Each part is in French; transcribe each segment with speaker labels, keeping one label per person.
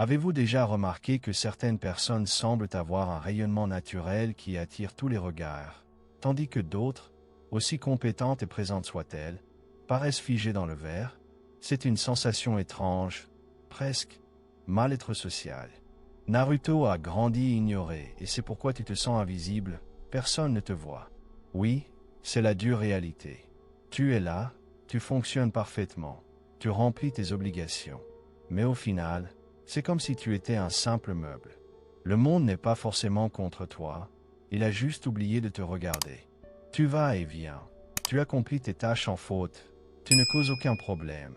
Speaker 1: Avez-vous déjà remarqué que certaines personnes semblent avoir un rayonnement naturel qui attire tous les regards, tandis que d'autres, aussi compétentes et présentes soient-elles, paraissent figées dans le verre? C'est une sensation étrange, presque mal-être social. Naruto a grandi ignoré et c'est pourquoi tu te sens invisible, personne ne te voit. Oui, c'est la dure réalité. Tu es là, tu fonctionnes parfaitement, tu remplis tes obligations. Mais au final, c'est comme si tu étais un simple meuble. Le monde n'est pas forcément contre toi, il a juste oublié de te regarder. Tu vas et viens, tu accomplis tes tâches sans faute, tu ne causes aucun problème.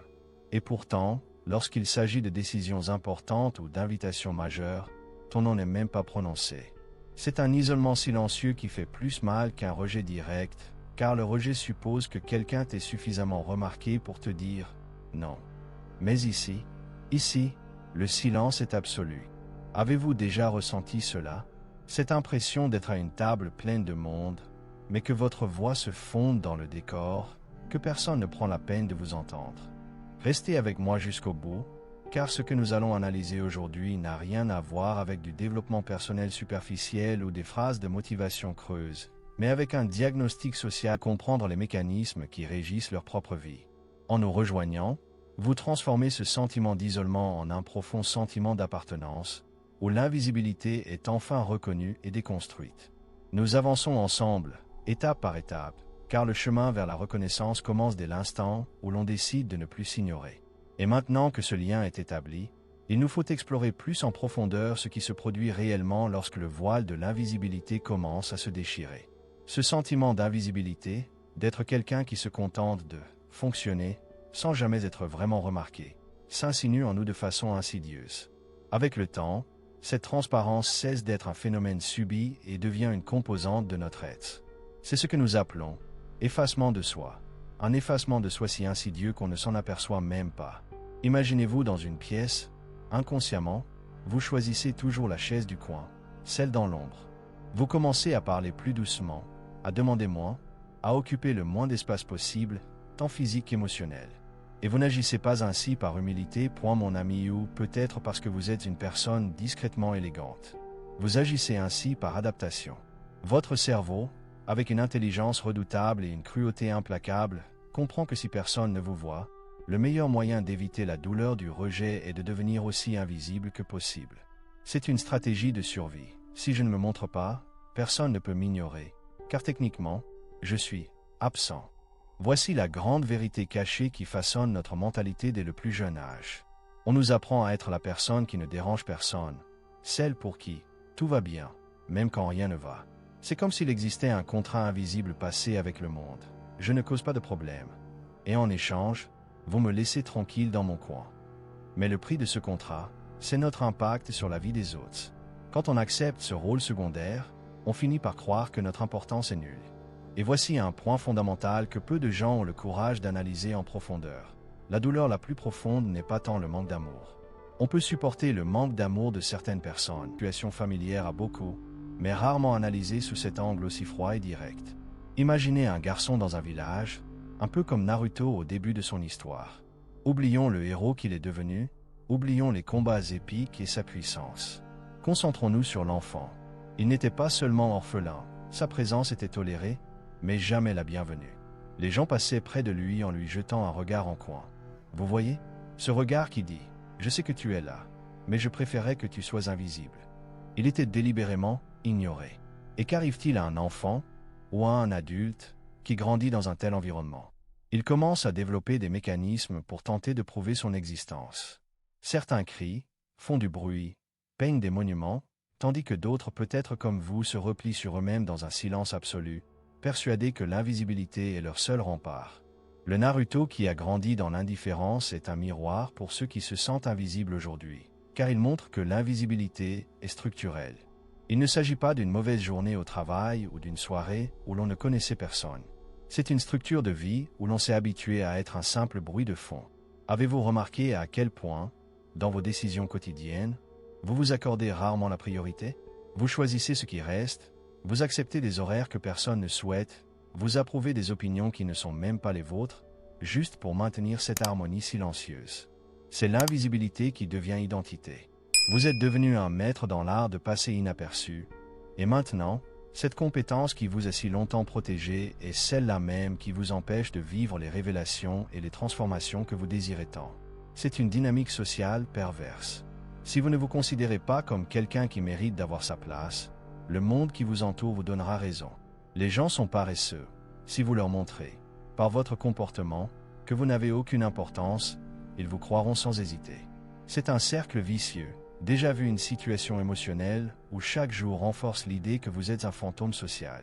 Speaker 1: Et pourtant, lorsqu'il s'agit de décisions importantes ou d'invitations majeures, ton nom n'est même pas prononcé. C'est un isolement silencieux qui fait plus mal qu'un rejet direct, car le rejet suppose que quelqu'un t'ait suffisamment remarqué pour te dire « non ». Mais ici, le silence est absolu. Avez-vous déjà ressenti cela? Cette impression d'être à une table pleine de monde, mais que votre voix se fonde dans le décor, que personne ne prend la peine de vous entendre. Restez avec moi jusqu'au bout, car ce que nous allons analyser aujourd'hui n'a rien à voir avec du développement personnel superficiel ou des phrases de motivation creuses, mais avec un diagnostic social, comprendre les mécanismes qui régissent leur propre vie. En nous rejoignant, vous transformez ce sentiment d'isolement en un profond sentiment d'appartenance, où l'invisibilité est enfin reconnue et déconstruite. Nous avançons ensemble, étape par étape, car le chemin vers la reconnaissance commence dès l'instant où l'on décide de ne plus s'ignorer. Et maintenant que ce lien est établi, il nous faut explorer plus en profondeur ce qui se produit réellement lorsque le voile de l'invisibilité commence à se déchirer. Ce sentiment d'invisibilité, d'être quelqu'un qui se contente de fonctionner sans jamais être vraiment remarqué, s'insinue en nous de façon insidieuse. Avec le temps, cette transparence cesse d'être un phénomène subi et devient une composante de notre être. C'est ce que nous appelons effacement de soi. Un effacement de soi si insidieux qu'on ne s'en aperçoit même pas. Imaginez-vous dans une pièce, inconsciemment, vous choisissez toujours la chaise du coin, celle dans l'ombre. Vous commencez à parler plus doucement, à demander moins, à occuper le moins d'espace possible, tant physique qu'émotionnel. Et vous n'agissez pas ainsi par humilité, point mon ami, ou peut-être parce que vous êtes une personne discrètement élégante. Vous agissez ainsi par adaptation. Votre cerveau, avec une intelligence redoutable et une cruauté implacable, comprend que si personne ne vous voit, le meilleur moyen d'éviter la douleur du rejet est de devenir aussi invisible que possible. C'est une stratégie de survie. Si je ne me montre pas, personne ne peut m'ignorer, car techniquement, je suis absent. Voici la grande vérité cachée qui façonne notre mentalité dès le plus jeune âge. On nous apprend à être la personne qui ne dérange personne, celle pour qui tout va bien, même quand rien ne va. C'est comme s'il existait un contrat invisible passé avec le monde. Je ne cause pas de problème. Et en échange, vous me laissez tranquille dans mon coin. Mais le prix de ce contrat, c'est notre impact sur la vie des autres. Quand on accepte ce rôle secondaire, on finit par croire que notre importance est nulle. Et voici un point fondamental que peu de gens ont le courage d'analyser en profondeur. La douleur la plus profonde n'est pas tant le manque d'amour. On peut supporter le manque d'amour de certaines personnes, situation familière à beaucoup, mais rarement analysée sous cet angle aussi froid et direct. Imaginez un garçon dans un village, un peu comme Naruto au début de son histoire. Oublions le héros qu'il est devenu, oublions les combats épiques et sa puissance. Concentrons-nous sur l'enfant. Il n'était pas seulement orphelin, sa présence était tolérée, mais jamais la bienvenue. Les gens passaient près de lui en lui jetant un regard en coin. Vous voyez? Ce regard qui dit « Je sais que tu es là, mais je préférais que tu sois invisible ». Il était délibérément ignoré. Et qu'arrive-t-il à un enfant, ou à un adulte, qui grandit dans un tel environnement? Il commence à développer des mécanismes pour tenter de prouver son existence. Certains crient, font du bruit, peignent des monuments, tandis que d'autres, peut-être comme vous, se replient sur eux-mêmes dans un silence absolu, persuadés que l'invisibilité est leur seul rempart. Le Naruto qui a grandi dans l'indifférence est un miroir pour ceux qui se sentent invisibles aujourd'hui, car il montre que l'invisibilité est structurelle. Il ne s'agit pas d'une mauvaise journée au travail ou d'une soirée où l'on ne connaissait personne. C'est une structure de vie où l'on s'est habitué à être un simple bruit de fond. Avez-vous remarqué à quel point, dans vos décisions quotidiennes, vous vous accordez rarement la priorité? Vous choisissez ce qui reste, vous acceptez des horaires que personne ne souhaite, vous approuvez des opinions qui ne sont même pas les vôtres, juste pour maintenir cette harmonie silencieuse. C'est l'invisibilité qui devient identité. Vous êtes devenu un maître dans l'art de passer inaperçu. Et maintenant, cette compétence qui vous a si longtemps protégé est celle-là même qui vous empêche de vivre les révélations et les transformations que vous désirez tant. C'est une dynamique sociale perverse. Si vous ne vous considérez pas comme quelqu'un qui mérite d'avoir sa place, le monde qui vous entoure vous donnera raison. Les gens sont paresseux. Si vous leur montrez, par votre comportement, que vous n'avez aucune importance, ils vous croiront sans hésiter. C'est un cercle vicieux. Déjà vu une situation émotionnelle où chaque jour renforce l'idée que vous êtes un fantôme social.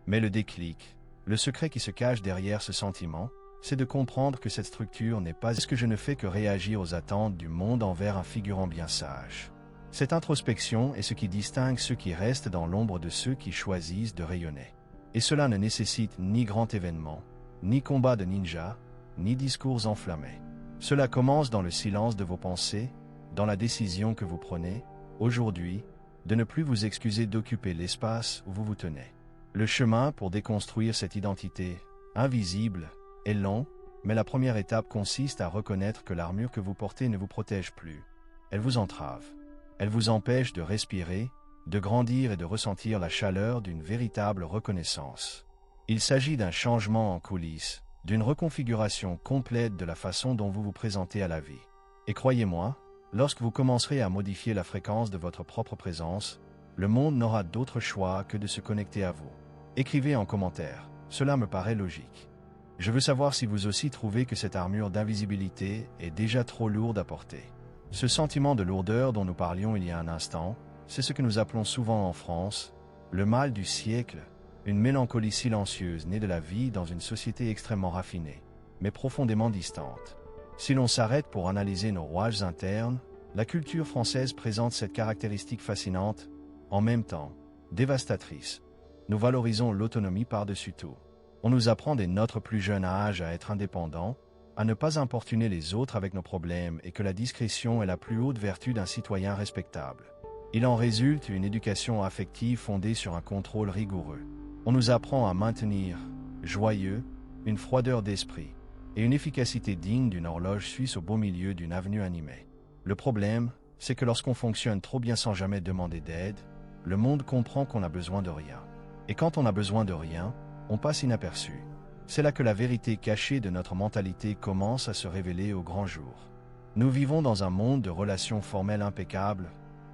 Speaker 1: Mais le déclic, le secret qui se cache derrière ce sentiment, c'est de comprendre que cette structure n'est pas ce que je ne fais que réagir aux attentes du monde envers un figurant bien sage. Cette introspection est ce qui distingue ceux qui restent dans l'ombre de ceux qui choisissent de rayonner. Et cela ne nécessite ni grand événement, ni combat de ninja, ni discours enflammés. Cela commence dans le silence de vos pensées, dans la décision que vous prenez, aujourd'hui, de ne plus vous excuser d'occuper l'espace où vous vous tenez. Le chemin pour déconstruire cette identité invisible est long, mais la première étape consiste à reconnaître que l'armure que vous portez ne vous protège plus. Elle vous entrave. Elle vous empêche de respirer, de grandir et de ressentir la chaleur d'une véritable reconnaissance. Il s'agit d'un changement en coulisses, d'une reconfiguration complète de la façon dont vous vous présentez à la vie. Et croyez-moi, lorsque vous commencerez à modifier la fréquence de votre propre présence, le monde n'aura d'autre choix que de se connecter à vous. Écrivez en commentaire, cela me paraît logique. Je veux savoir si vous aussi trouvez que cette armure d'invisibilité est déjà trop lourde à porter. Ce sentiment de lourdeur dont nous parlions il y a un instant, c'est ce que nous appelons souvent en France, le mal du siècle, une mélancolie silencieuse née de la vie dans une société extrêmement raffinée, mais profondément distante. Si l'on s'arrête pour analyser nos rouages internes, la culture française présente cette caractéristique fascinante, en même temps, dévastatrice. Nous valorisons l'autonomie par-dessus tout. On nous apprend dès notre plus jeune âge à être indépendants, à ne pas importuner les autres avec nos problèmes et que la discrétion est la plus haute vertu d'un citoyen respectable. Il en résulte une éducation affective fondée sur un contrôle rigoureux. On nous apprend à maintenir, joyeux, une froideur d'esprit et une efficacité digne d'une horloge suisse au beau milieu d'une avenue animée. Le problème, c'est que lorsqu'on fonctionne trop bien sans jamais demander d'aide, le monde comprend qu'on a besoin de rien. Et quand on a besoin de rien, on passe inaperçu. C'est là que la vérité cachée de notre mentalité commence à se révéler au grand jour. Nous vivons dans un monde de relations formelles impeccables,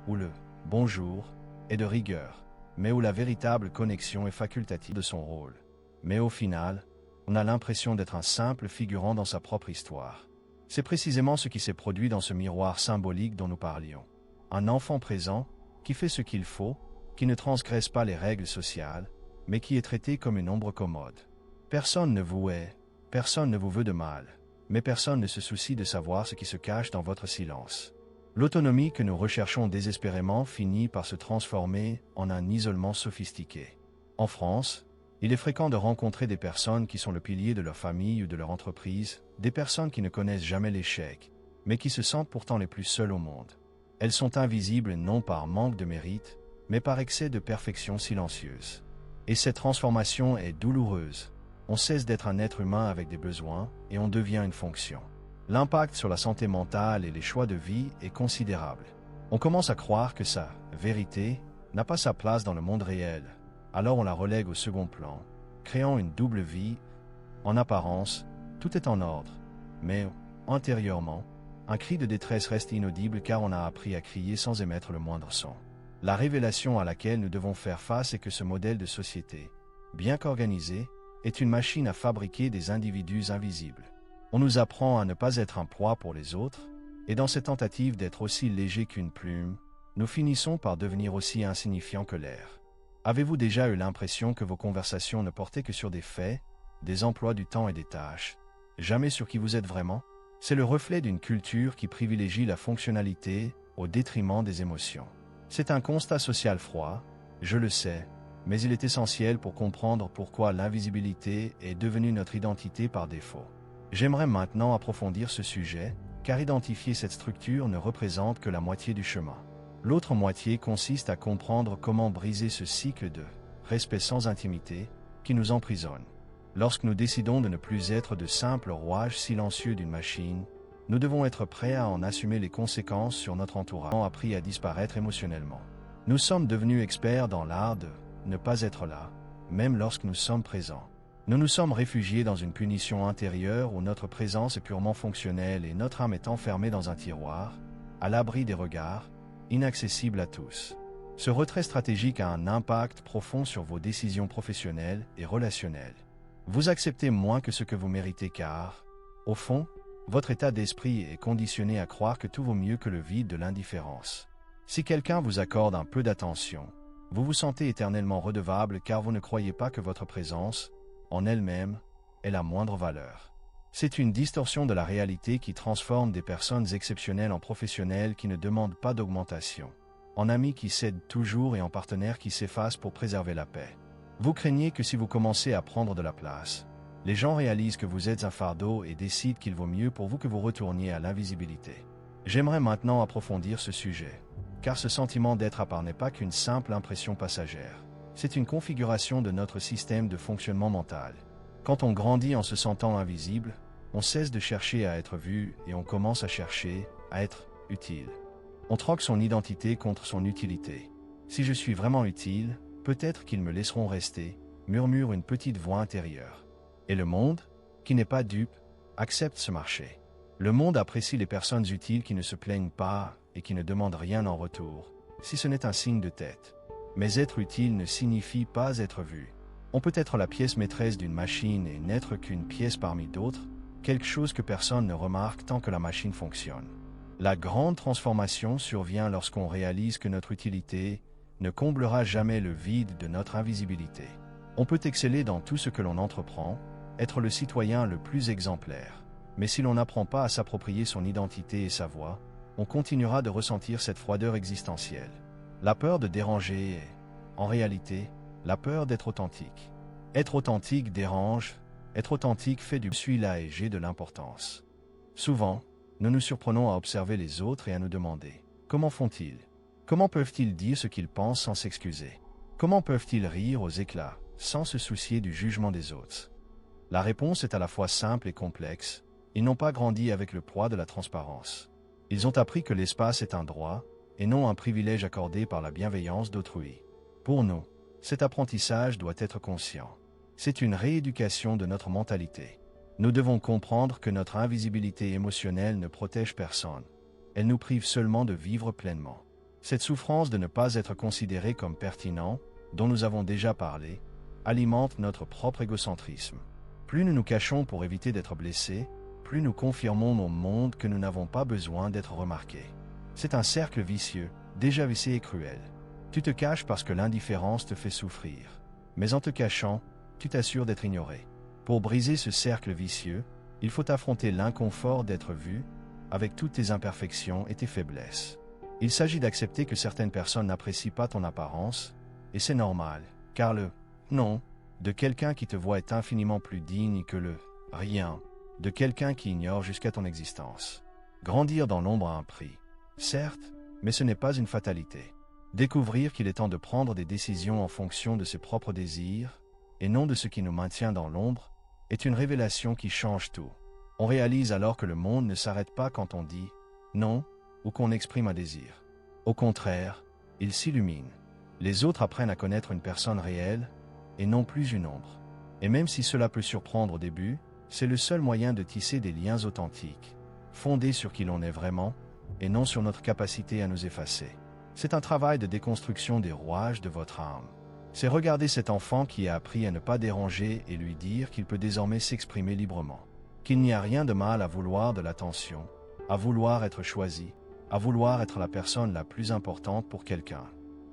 Speaker 1: où le « bonjour » est de rigueur, mais où la véritable connexion est facultative de son rôle. Mais au final, on a l'impression d'être un simple figurant dans sa propre histoire. C'est précisément ce qui s'est produit dans ce miroir symbolique dont nous parlions. Un enfant présent, qui fait ce qu'il faut, qui ne transgresse pas les règles sociales, mais qui est traité comme une ombre commode. Personne ne vous hait, personne ne vous veut de mal, mais personne ne se soucie de savoir ce qui se cache dans votre silence. L'autonomie que nous recherchons désespérément finit par se transformer en un isolement sophistiqué. En France, il est fréquent de rencontrer des personnes qui sont le pilier de leur famille ou de leur entreprise, des personnes qui ne connaissent jamais l'échec, mais qui se sentent pourtant les plus seules au monde. Elles sont invisibles non par manque de mérite, mais par excès de perfection silencieuse. Et cette transformation est douloureuse. On cesse d'être un être humain avec des besoins et on devient une fonction. L'impact sur la santé mentale et les choix de vie est considérable. On commence à croire que sa vérité n'a pas sa place dans le monde réel. Alors on la relègue au second plan, créant une double vie. En apparence, tout est en ordre, mais antérieurement, un cri de détresse reste inaudible car on a appris à crier sans émettre le moindre son. La révélation à laquelle nous devons faire face est que ce modèle de société, bien qu'organisé, est une machine à fabriquer des individus invisibles. On nous apprend à ne pas être un poids pour les autres, et dans cette tentative d'être aussi léger qu'une plume, nous finissons par devenir aussi insignifiants que l'air. Avez-vous déjà eu l'impression que vos conversations ne portaient que sur des faits, des emplois du temps et des tâches, jamais sur qui vous êtes vraiment? C'est le reflet d'une culture qui privilégie la fonctionnalité au détriment des émotions. C'est un constat social froid, je le sais, mais il est essentiel pour comprendre pourquoi l'invisibilité est devenue notre identité par défaut. J'aimerais maintenant approfondir ce sujet, car identifier cette structure ne représente que la moitié du chemin. L'autre moitié consiste à comprendre comment briser ce cycle de respect sans intimité qui nous emprisonne. Lorsque nous décidons de ne plus être de simples rouages silencieux d'une machine, Nous devons être prêts à en assumer les conséquences sur notre entourage, appris à disparaître émotionnellement. Nous sommes devenus experts dans l'art de ne pas être là, même lorsque nous sommes présents. Nous nous sommes réfugiés dans une punition intérieure où notre présence est purement fonctionnelle et notre âme est enfermée dans un tiroir, à l'abri des regards, inaccessible à tous. Ce retrait stratégique a un impact profond sur vos décisions professionnelles et relationnelles. Vous acceptez moins que ce que vous méritez car, au fond, votre état d'esprit est conditionné à croire que tout vaut mieux que le vide de l'indifférence. Si quelqu'un vous accorde un peu d'attention, vous vous sentez éternellement redevable car vous ne croyez pas que votre présence, en elle-même, ait la moindre valeur. C'est une distorsion de la réalité qui transforme des personnes exceptionnelles en professionnels qui ne demandent pas d'augmentation, en amis qui cèdent toujours et en partenaires qui s'effacent pour préserver la paix. Vous craignez que si vous commencez à prendre de la place, les gens réalisent que vous êtes un fardeau et décident qu'il vaut mieux pour vous que vous retourniez à l'invisibilité. J'aimerais maintenant approfondir ce sujet, car ce sentiment d'être à part n'est pas qu'une simple impression passagère. C'est une configuration de notre système de fonctionnement mental. Quand on grandit en se sentant invisible, on cesse de chercher à être vu et on commence à chercher à être utile. On troque son identité contre son utilité. Si je suis vraiment utile, peut-être qu'ils me laisseront rester, murmure une petite voix intérieure. Et le monde, qui n'est pas dupe, accepte ce marché. Le monde apprécie les personnes utiles qui ne se plaignent pas et qui ne demandent rien en retour, si ce n'est un signe de tête. Mais être utile ne signifie pas être vu. On peut être la pièce maîtresse d'une machine et n'être qu'une pièce parmi d'autres, quelque chose que personne ne remarque tant que la machine fonctionne. La grande transformation survient lorsqu'on réalise que notre utilité ne comblera jamais le vide de notre invisibilité. On peut exceller dans tout ce que l'on entreprend, être le citoyen le plus exemplaire. Mais si l'on n'apprend pas à s'approprier son identité et sa voix, on continuera de ressentir cette froideur existentielle. La peur de déranger est, en réalité, la peur d'être authentique. Être authentique dérange, être authentique fait du « suis là et j'ai de l'importance ». Souvent, nous nous surprenons à observer les autres et à nous demander « Comment font-ils ? Comment peuvent-ils dire ce qu'ils pensent sans s'excuser ? Comment peuvent-ils rire aux éclats, sans se soucier du jugement des autres ?» La réponse est à la fois simple et complexe. Ils n'ont pas grandi avec le poids de la transparence. Ils ont appris que l'espace est un droit, et non un privilège accordé par la bienveillance d'autrui. Pour nous, cet apprentissage doit être conscient. C'est une rééducation de notre mentalité. Nous devons comprendre que notre invisibilité émotionnelle ne protège personne. Elle nous prive seulement de vivre pleinement. Cette souffrance de ne pas être considéré comme pertinent, dont nous avons déjà parlé, alimente notre propre égocentrisme. Plus nous nous cachons pour éviter d'être blessés, plus nous confirmons au monde que nous n'avons pas besoin d'être remarqués. C'est un cercle vicieux, déjà vicié et cruel. Tu te caches parce que l'indifférence te fait souffrir. Mais en te cachant, tu t'assures d'être ignoré. Pour briser ce cercle vicieux, il faut affronter l'inconfort d'être vu, avec toutes tes imperfections et tes faiblesses. Il s'agit d'accepter que certaines personnes n'apprécient pas ton apparence, et c'est normal, car le « non » de quelqu'un qui te voit est infiniment plus digne que le « rien » de quelqu'un qui ignore jusqu'à ton existence. Grandir dans l'ombre a un prix. Certes, mais ce n'est pas une fatalité. Découvrir qu'il est temps de prendre des décisions en fonction de ses propres désirs, et non de ce qui nous maintient dans l'ombre, est une révélation qui change tout. On réalise alors que le monde ne s'arrête pas quand on dit « non » ou qu'on exprime un désir. Au contraire, il s'illumine. Les autres apprennent à connaître une personne réelle, et non plus une ombre. Et même si cela peut surprendre au début, c'est le seul moyen de tisser des liens authentiques, fondés sur qui l'on est vraiment, et non sur notre capacité à nous effacer. C'est un travail de déconstruction des rouages de votre âme. C'est regarder cet enfant qui a appris à ne pas déranger et lui dire qu'il peut désormais s'exprimer librement. Qu'il n'y a rien de mal à vouloir de l'attention, à vouloir être choisi, à vouloir être la personne la plus importante pour quelqu'un.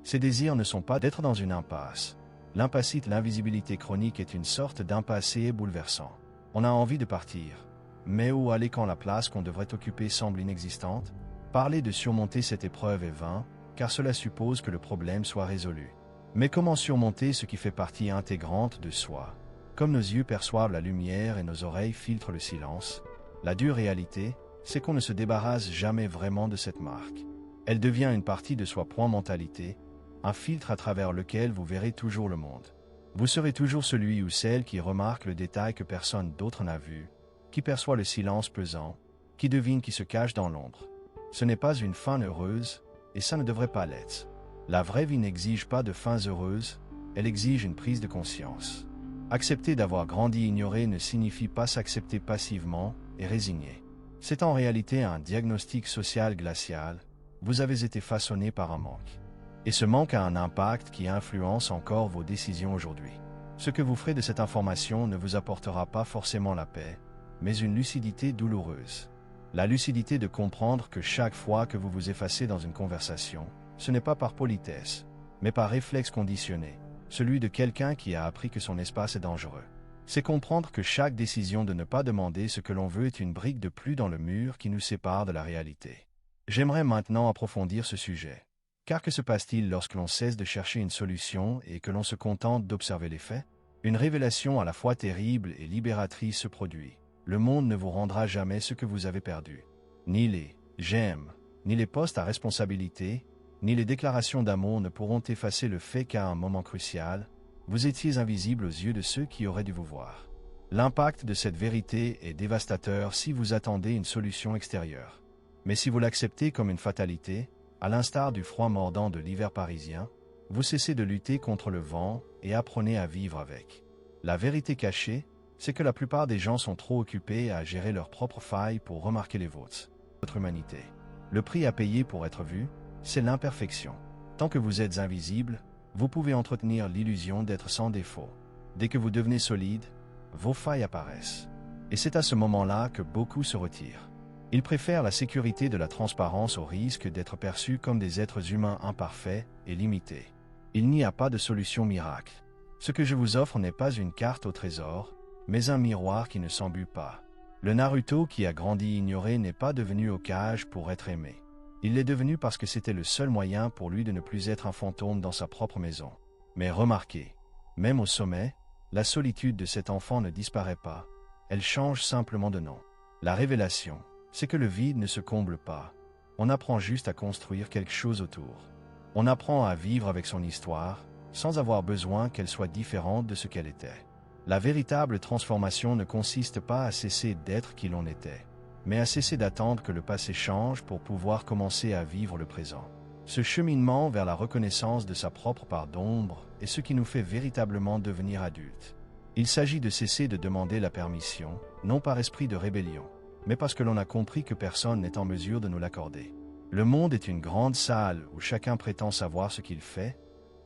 Speaker 1: Ces désirs ne sont pas d'être dans une impasse. L'impacite, l'invisibilité chronique est une sorte d'impassé bouleversant. On a envie de partir. Mais où aller quand la place qu'on devrait occuper semble inexistante? Parler de surmonter cette épreuve est vain, car cela suppose que le problème soit résolu. Mais comment surmonter ce qui fait partie intégrante de soi? Comme nos yeux perçoivent la lumière et nos oreilles filtrent le silence, la dure réalité, c'est qu'on ne se débarrasse jamais vraiment de cette marque. Elle devient une partie de soi. Mentalité, un filtre à travers lequel vous verrez toujours le monde. Vous serez toujours celui ou celle qui remarque le détail que personne d'autre n'a vu, qui perçoit le silence pesant, qui devine qui se cache dans l'ombre. Ce n'est pas une fin heureuse, et ça ne devrait pas l'être. La vraie vie n'exige pas de fins heureuses, elle exige une prise de conscience. Accepter d'avoir grandi ignoré ne signifie pas s'accepter passivement et résigner. C'est en réalité un diagnostic social glacial. Vous avez été façonné par un manque. Et ce manque a un impact qui influence encore vos décisions aujourd'hui. Ce que vous ferez de cette information ne vous apportera pas forcément la paix, mais une lucidité douloureuse. La lucidité de comprendre que chaque fois que vous vous effacez dans une conversation, ce n'est pas par politesse, mais par réflexe conditionné, celui de quelqu'un qui a appris que son espace est dangereux. C'est comprendre que chaque décision de ne pas demander ce que l'on veut est une brique de plus dans le mur qui nous sépare de la réalité. J'aimerais maintenant approfondir ce sujet. Car que se passe-t-il lorsque l'on cesse de chercher une solution et que l'on se contente d'observer les faits? Une révélation à la fois terrible et libératrice se produit. Le monde ne vous rendra jamais ce que vous avez perdu. Ni les « j'aime », ni les postes à responsabilité, ni les déclarations d'amour ne pourront effacer le fait qu'à un moment crucial, vous étiez invisible aux yeux de ceux qui auraient dû vous voir. L'impact de cette vérité est dévastateur si vous attendez une solution extérieure. Mais si vous l'acceptez comme une fatalité, à l'instar du froid mordant de l'hiver parisien, vous cessez de lutter contre le vent et apprenez à vivre avec. La vérité cachée, c'est que la plupart des gens sont trop occupés à gérer leurs propres failles pour remarquer les vôtres. Votre humanité. Le prix à payer pour être vu, c'est l'imperfection. Tant que vous êtes invisible, vous pouvez entretenir l'illusion d'être sans défaut. Dès que vous devenez solide, vos failles apparaissent. Et c'est à ce moment-là que beaucoup se retirent. Ils préfèrent la sécurité de la transparence au risque d'être perçus comme des êtres humains imparfaits et limités. Il n'y a pas de solution miracle. Ce que je vous offre n'est pas une carte au trésor, mais un miroir qui ne s'embue pas. Le Naruto qui a grandi ignoré n'est pas devenu Hokage pour être aimé. Il l'est devenu parce que c'était le seul moyen pour lui de ne plus être un fantôme dans sa propre maison. Mais remarquez, même au sommet, la solitude de cet enfant ne disparaît pas, elle change simplement de nom. La révélation, c'est que le vide ne se comble pas. On apprend juste à construire quelque chose autour. On apprend à vivre avec son histoire, sans avoir besoin qu'elle soit différente de ce qu'elle était. La véritable transformation ne consiste pas à cesser d'être qui l'on était, mais à cesser d'attendre que le passé change pour pouvoir commencer à vivre le présent. Ce cheminement vers la reconnaissance de sa propre part d'ombre est ce qui nous fait véritablement devenir adultes. Il s'agit de cesser de demander la permission, non par esprit de rébellion, mais parce que l'on a compris que personne n'est en mesure de nous l'accorder. Le monde est une grande salle où chacun prétend savoir ce qu'il fait,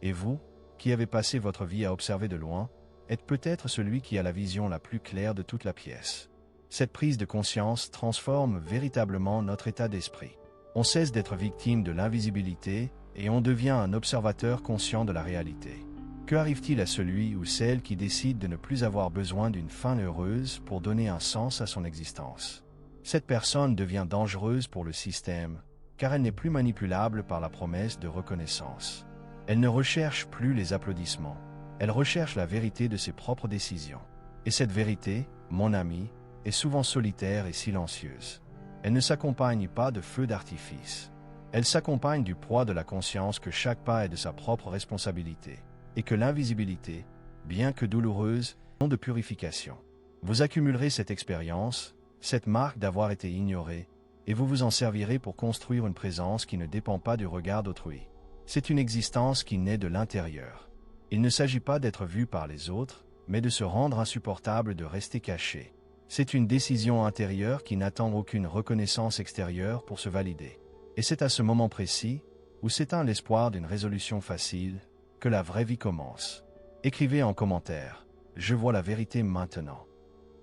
Speaker 1: et vous, qui avez passé votre vie à observer de loin, êtes peut-être celui qui a la vision la plus claire de toute la pièce. Cette prise de conscience transforme véritablement notre état d'esprit. On cesse d'être victime de l'invisibilité et on devient un observateur conscient de la réalité. Que arrive-t-il à celui ou celle qui décide de ne plus avoir besoin d'une fin heureuse pour donner un sens à son existence? Cette personne devient dangereuse pour le système, car elle n'est plus manipulable par la promesse de reconnaissance. Elle ne recherche plus les applaudissements, elle recherche la vérité de ses propres décisions. Et cette vérité, mon ami, est souvent solitaire et silencieuse. Elle ne s'accompagne pas de feux d'artifice. Elle s'accompagne du poids de la conscience que chaque pas est de sa propre responsabilité, et que l'invisibilité, bien que douloureuse, non de purification. Vous accumulerez cette expérience, cette marque d'avoir été ignoré, et vous vous en servirez pour construire une présence qui ne dépend pas du regard d'autrui. C'est une existence qui naît de l'intérieur. Il ne s'agit pas d'être vu par les autres, mais de se rendre insupportable de rester caché. C'est une décision intérieure qui n'attend aucune reconnaissance extérieure pour se valider. Et c'est à ce moment précis, où s'éteint l'espoir d'une résolution facile, que la vraie vie commence. Écrivez en commentaire « Je vois la vérité maintenant ».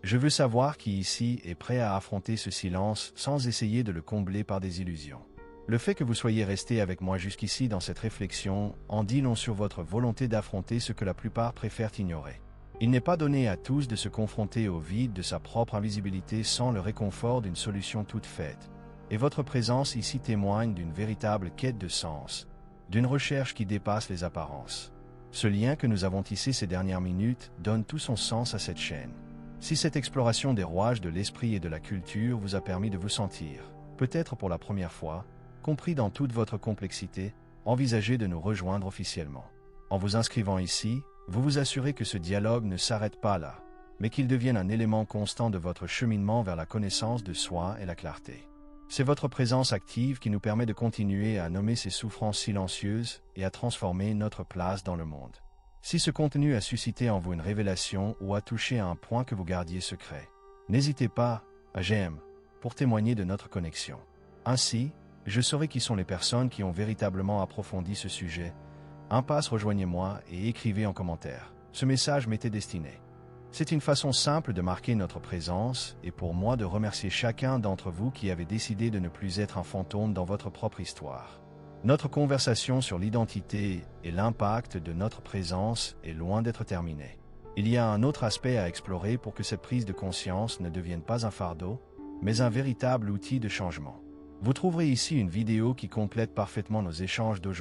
Speaker 1: Je veux savoir qui ici est prêt à affronter ce silence sans essayer de le combler par des illusions. Le fait que vous soyez resté avec moi jusqu'ici dans cette réflexion en dit long sur votre volonté d'affronter ce que la plupart préfèrent ignorer. Il n'est pas donné à tous de se confronter au vide de sa propre invisibilité sans le réconfort d'une solution toute faite. Et votre présence ici témoigne d'une véritable quête de sens, d'une recherche qui dépasse les apparences. Ce lien que nous avons tissé ces dernières minutes donne tout son sens à cette chaîne. Si cette exploration des rouages de l'esprit et de la culture vous a permis de vous sentir, peut-être pour la première fois, compris dans toute votre complexité, envisagez de nous rejoindre officiellement. En vous inscrivant ici, vous vous assurez que ce dialogue ne s'arrête pas là. mais qu'il devienne un élément constant de votre cheminement vers la connaissance de soi et la clarté. C'est votre présence active qui nous permet de continuer à nommer ces souffrances silencieuses et à transformer notre place dans le monde. Si ce contenu a suscité en vous une révélation ou a touché à un point que vous gardiez secret, n'hésitez pas à j'aime pour témoigner de notre connexion. Ainsi, je saurai qui sont les personnes qui ont véritablement approfondi ce sujet. Rejoignez-moi et écrivez en commentaire. Ce message m'était destiné. C'est une façon simple de marquer notre présence et pour moi de remercier chacun d'entre vous qui avez décidé de ne plus être un fantôme dans votre propre histoire. Notre conversation sur l'identité et l'impact de notre présence est loin d'être terminée. Il y a un autre aspect à explorer pour que cette prise de conscience ne devienne pas un fardeau, mais un véritable outil de changement. Vous trouverez ici une vidéo qui complète parfaitement nos échanges d'aujourd'hui.